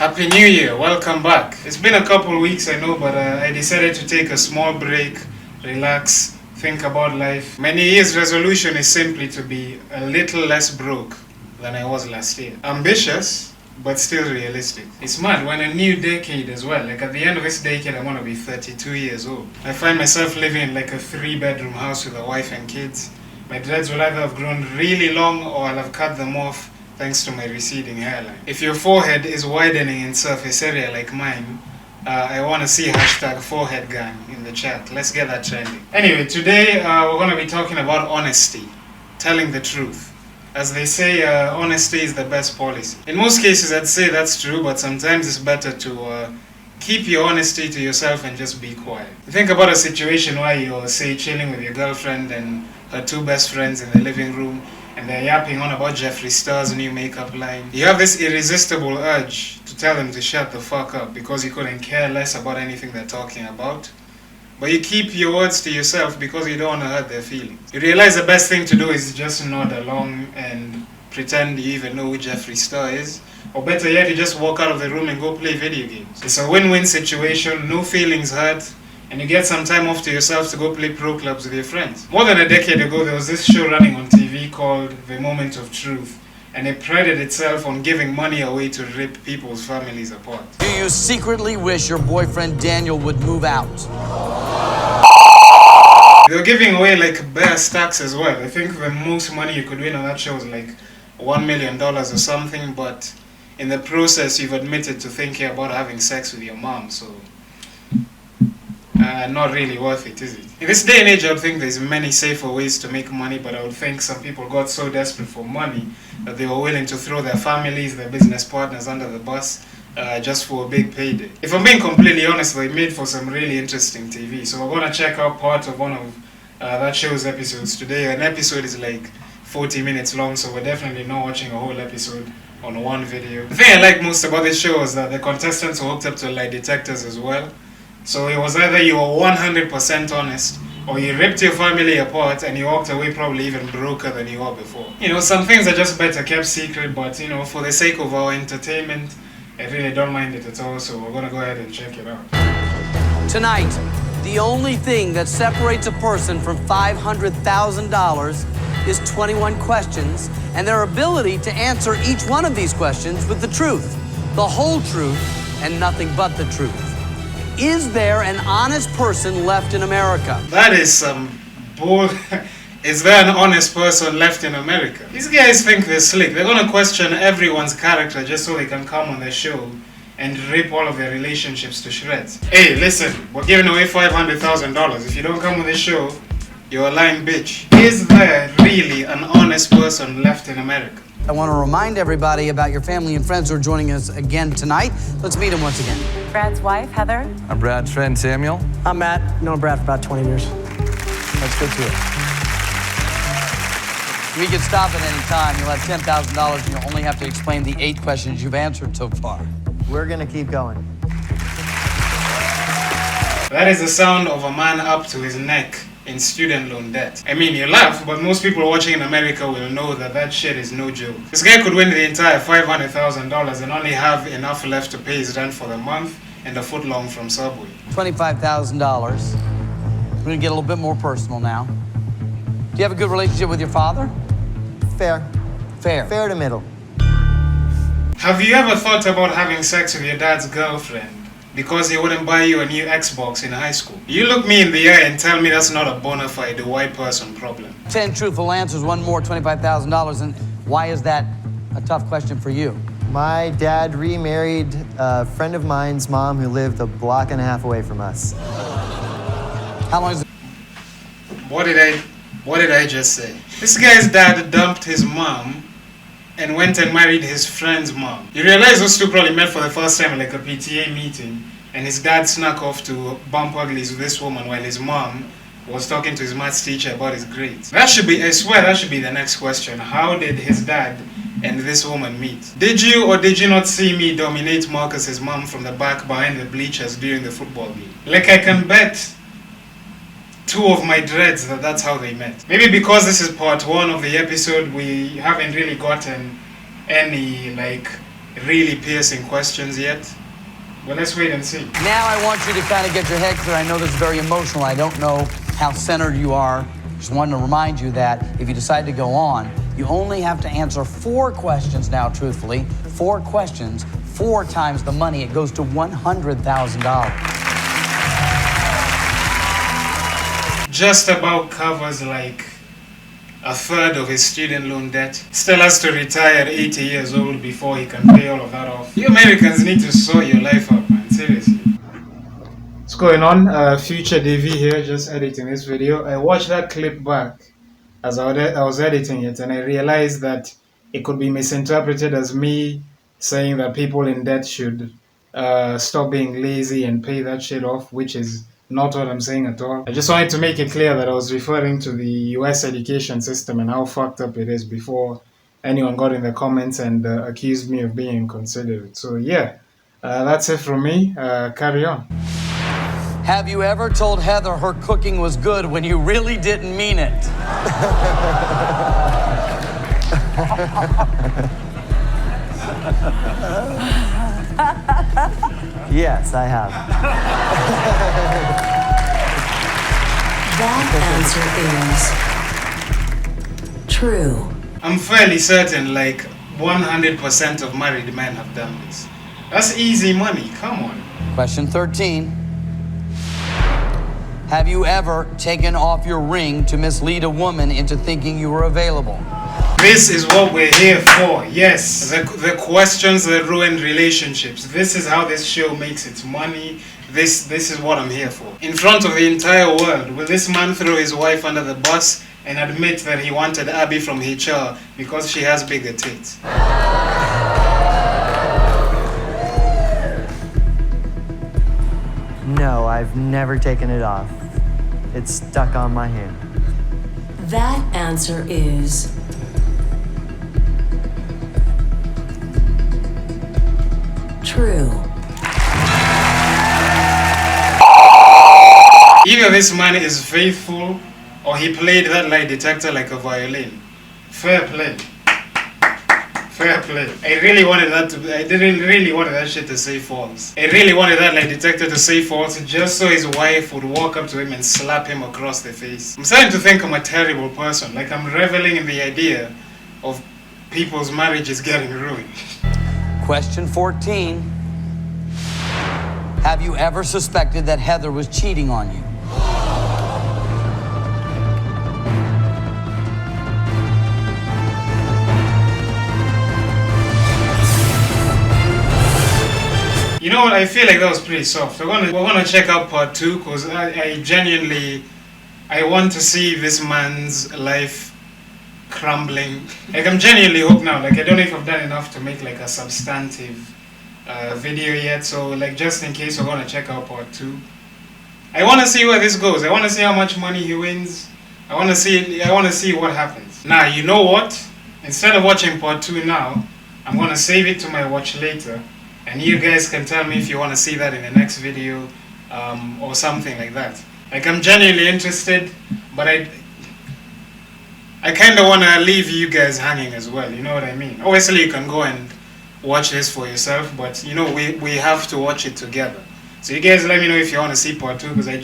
Happy New Year, welcome back. It's been a couple weeks, I know, but I decided to take a small break, relax, think about life. My New Year's resolution is simply to be a little less broke than I was last year. Ambitious, but still realistic. It's mad, when a new decade as well. Like at the end of this decade, I want to be 32 years old. I find myself living in like a 3-bedroom house with a wife and kids. My dreads will either have grown really long or I'll have cut them off thanks to my receding hairline. If your forehead is widening in surface area like mine, I want to see #forehead gang in the chat. Let's get that trending. Anyway, today we're going to be talking about honesty, telling the truth. As they say, honesty is the best policy. In most cases, I'd say that's true, but sometimes it's better to keep your honesty to yourself and just be quiet. Think about a situation where you're, say, chilling with your girlfriend and her 2 best friends in the living room, and they're yapping on about Jeffree Star's new makeup line. You have this irresistible urge to tell them to shut the fuck up because you couldn't care less about anything they're talking about. But you keep your words to yourself because you don't want to hurt their feelings. You realize the best thing to do is just nod along and pretend you even know who Jeffree Star is. Or better yet, you just walk out of the room and go play video games. It's a win-win situation, no feelings hurt, and you get some time off to yourself to go play pro clubs with your friends. More than a decade ago, there was this show running on TV called The Moment of Truth, and it prided itself on giving money away to rip people's families apart. Do you secretly wish your boyfriend Daniel would move out? They were giving away like bare stacks as well. I think the most money you could win on that show was like $1 million or something, but in the process you've admitted to thinking about having sex with your mom, so not really worth it, is it? In this day and age, I would think there's many safer ways to make money, but I would think some people got so desperate for money that they were willing to throw their families, their business partners under the bus just for a big payday. If I'm being completely honest, they made for some really interesting TV, so we're going to check out part of one of that show's episodes today. An episode is like 40 minutes long, so we're definitely not watching a whole episode on one video. The thing I like most about this show is that the contestants were hooked up to lie detectors as well. So it was either you were 100% honest, or you ripped your family apart and you walked away probably even broker than you were before. You know, some things are just better kept secret, but you know, for the sake of our entertainment, I really don't mind it at all, so we're gonna go ahead and check it out. Tonight, the only thing that separates a person from $500,000 is 21 questions and their ability to answer each one of these questions with the truth, the whole truth, and nothing but the truth. Is there an honest person left in America? That is some bull. Is there an honest person left in America? These guys think they're slick. They're gonna question everyone's character just so they can come on their show and rip all of their relationships to shreds. Hey, listen, we're giving away $500,000. If you don't come on this show, you're a lying bitch. Is there really an honest person left in America? I want to remind everybody about your family and friends who are joining us again tonight. Let's meet them once again. Brad's wife, Heather. I'm Brad's friend, Samuel. I'm Matt. Known Brad for about 20 years. Let's get to it. We can stop at any time. You'll have $10,000 and you'll only have to explain the 8 questions you've answered so far. We're gonna keep going. That is the sound of a man up to his neck in student loan debt. I mean, you laugh, but most people watching in America will know that that shit is no joke. This guy could win the entire $500,000 and only have enough left to pay his rent for the month and a footlong from Subway. $25,000. We're gonna get a little bit more personal now. Do you have a good relationship with your father? Fair. Fair. Fair to middle. Have you ever thought about having sex with your dad's girlfriend because he wouldn't buy you a new Xbox in high school? You look me in the eye and tell me that's not a bona fide white person problem. 10 truthful answers, one more, $25,000. And why is that a tough question for you? My dad remarried a friend of mine's mom who lived a block and a half away from us. How long is it? What did I just say? This guy's dad dumped his mom and went and married his friend's mom. You realize those two probably met for the first time at like a PTA meeting, and his dad snuck off to bump uglies with this woman while his mom was talking to his maths teacher about his grades. That should be, I swear, that should be the next question. How did his dad and this woman meet? Did you or did you not see me dominate Marcus's mom from the back behind the bleachers during the football game? Like, I can bet 2 of my dreads that's how they met. Maybe because this is part 1 of the episode, we haven't really gotten any like really piercing questions yet. But let's wait and see. Now I want you to kind of get your head clear. I know this is very emotional. I don't know how centered you are. Just wanted to remind you that if you decide to go on, you only have to answer 4 questions now, truthfully. 4 questions, 4 times the money. It goes to $100,000. Just about covers like a third of his student loan debt. Still has to retire at 80 years old before he can pay all of that off. You Americans need to sort your life out, man. Seriously. What's going on? Future Davy here, just editing this video. I watched that clip back as I was editing it, and I realized that it could be misinterpreted as me saying that people in debt should stop being lazy and pay that shit off, which is not what I'm saying at all. I just wanted to make it clear that I was referring to the US education system and how fucked up it is before anyone got in the comments and accused me of being inconsiderate. So yeah, that's it from me. Carry on. Have you ever told Heather her cooking was good when you really didn't mean it? Yes, I have. That answer is true. I'm fairly certain like 100% of married men have done this. That's easy money, come on. Question 13. Have you ever taken off your ring to mislead a woman into thinking you were available? This is what we're here for, yes. The questions that ruin relationships. This is how this show makes its money. This is what I'm here for. In front of the entire world, will this man throw his wife under the bus and admit that he wanted Abby from HR because she has bigger tits? No, I've never taken it off. It's stuck on my hand. That answer is true. Either this man is faithful or he played that lie detector like a violin. Fair play. Fair play. I really wanted that shit to say false. I really wanted that lie detector to say false just so his wife would walk up to him and slap him across the face. I'm starting to think I'm a terrible person. Like I'm reveling in the idea of people's marriages getting ruined. Question 14. Have you ever suspected that Heather was cheating on you? You know what? I feel like that was pretty soft. We're gonna check out part 2 because I genuinely want to see this man's life crumbling. Like I'm genuinely hooked now. Like I don't know if I've done enough to make like a substantive video yet. So like just in case, we're gonna check out part 2. I want to see where this goes. I want to see how much money he wins. I want to see what happens. Now you know what? Instead of watching part 2 now, I'm gonna save it to my watch later. And you guys can tell me if you want to see that in the next video or something like that. Like I'm genuinely interested, but I kind of want to leave you guys hanging as well, you know what I mean? Obviously you can go and watch this for yourself, but you know we have to watch it together. So you guys let me know if you want to see part 2 because I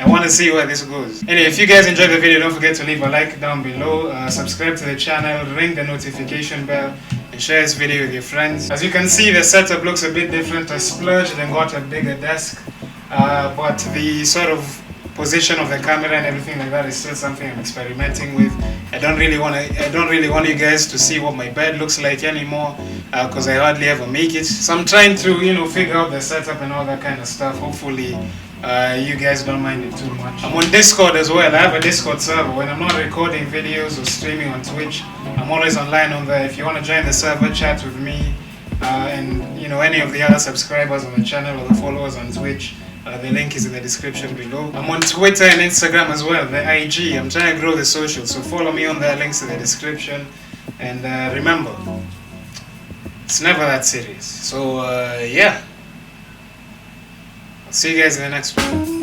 want to see where this goes. Anyway, if you guys enjoyed the video, don't forget to leave a like down below, subscribe to the channel, ring the notification bell, and share this video with your friends. As you can see, the setup looks a bit different. I splurged and got a bigger desk, but the sort of position of the camera and everything like that is still something I'm experimenting with. I don't really want you guys to see what my bed looks like anymore because I hardly ever make it. So I'm trying to figure out the setup and all that kind of stuff. Hopefully you guys don't mind it too much. I'm on Discord as well. I have a Discord server. When I'm not recording videos or streaming on Twitch, I'm always online on there. If you want to join the server, chat with me and any of the other subscribers on the channel or the followers on Twitch. The link is in the description below. I'm on Twitter and Instagram as well, the IG. I'm trying to grow the socials, so follow me on there, links in the description. And remember, it's never that serious. So yeah, I'll see you guys in the next one.